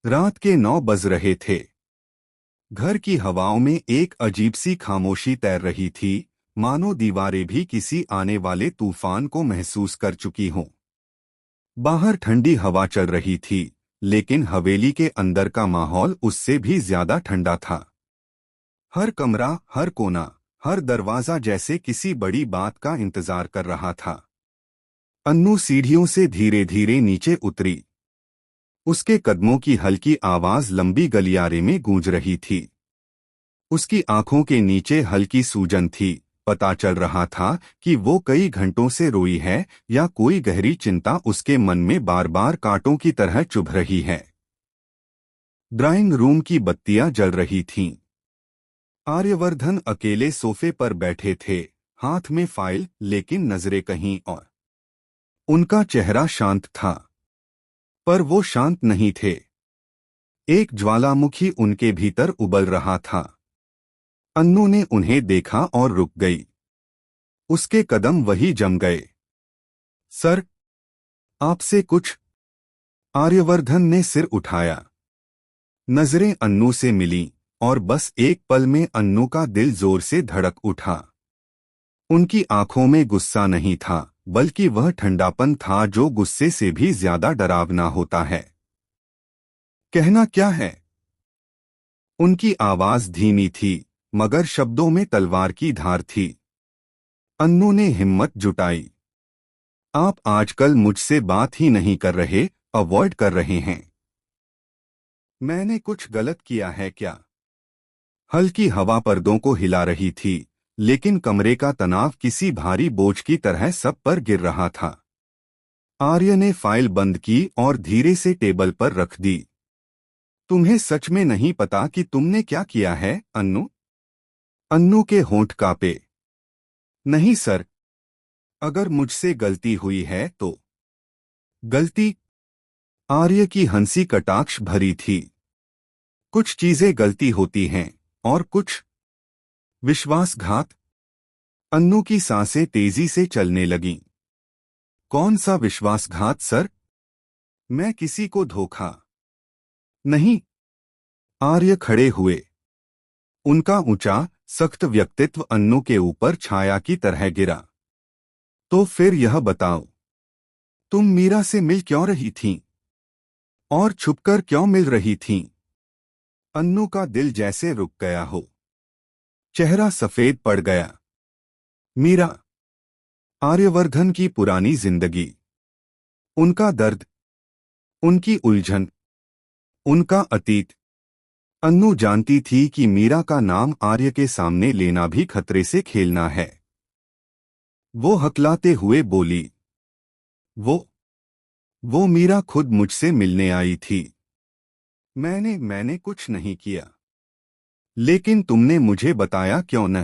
रात के 9 बज रहे थे। घर की हवाओं में एक अजीब सी खामोशी तैर रही थी, मानो दीवारें भी किसी आने वाले तूफान को महसूस कर चुकी हों। बाहर ठंडी हवा चल रही थी, लेकिन हवेली के अंदर का माहौल उससे भी ज्यादा ठंडा था। हर कमरा, हर कोना, हर दरवाजा जैसे किसी बड़ी बात का इंतजार कर रहा था। अन्नू सीढ़ियों से धीरे धीरे नीचे उतरी। उसके कदमों की हल्की आवाज लंबी गलियारे में गूंज रही थी। उसकी आंखों के नीचे हल्की सूजन थी। पता चल रहा था कि वो कई घंटों से रोई है या कोई गहरी चिंता उसके मन में बार बार कांटों की तरह चुभ रही है। ड्राइंग रूम की बत्तियां जल रही थीं। आर्यवर्धन अकेले सोफे पर बैठे थे, हाथ में फाइल, लेकिन नजरें कहीं और। उनका चेहरा शांत था, पर वो शांत नहीं थे। एक ज्वालामुखी उनके भीतर उबल रहा था। अन्नू ने उन्हें देखा और रुक गई। उसके कदम वही जम गए। सर, आपसे कुछ। आर्यवर्धन ने सिर उठाया। नजरें अन्नू से मिलीं, और बस एक पल में अन्नू का दिल जोर से धड़क उठा। उनकी आंखों में गुस्सा नहीं था, बल्कि वह ठंडापन था जो गुस्से से भी ज्यादा डरावना होता है। कहना क्या है? उनकी आवाज धीमी थी, मगर शब्दों में तलवार की धार थी। अन्नू ने हिम्मत जुटाई। आप आजकल मुझसे बात ही नहीं कर रहे, अवॉइड कर रहे हैं। मैंने कुछ गलत किया है क्या? हल्की हवा पर्दों को हिला रही थी, लेकिन कमरे का तनाव किसी भारी बोझ की तरह सब पर गिर रहा था। आर्य ने फाइल बंद की और धीरे से टेबल पर रख दी। तुम्हें सच में नहीं पता कि तुमने क्या किया है, अन्नू? अन्नू के होंठ कांपे। नहीं सर, अगर मुझसे गलती हुई है तो। गलती? आर्य की हंसी कटाक्ष भरी थी। कुछ चीजें गलती होती हैं, और कुछ विश्वासघात। अन्नू की सांसें तेजी से चलने लगीं। कौन सा विश्वासघात सर? मैं किसी को धोखा नहीं। आर्य खड़े हुए। उनका ऊंचा, सख्त व्यक्तित्व अन्नू के ऊपर छाया की तरह गिरा। तो फिर यह बताओ, तुम मीरा से मिल क्यों रही थीं? और छुपकर क्यों मिल रही थीं? अन्नू का दिल जैसे रुक गया हो। चेहरा सफेद पड़ गया। मीरा, आर्यवर्धन की पुरानी जिंदगी, उनका दर्द, उनकी उलझन, उनका अतीत। अन्नू जानती थी कि मीरा का नाम आर्य के सामने लेना भी खतरे से खेलना है। वो हकलाते हुए बोली, वो वो मीरा खुद मुझसे मिलने आई थी। मैंने कुछ नहीं किया। लेकिन तुमने मुझे बताया क्यों न?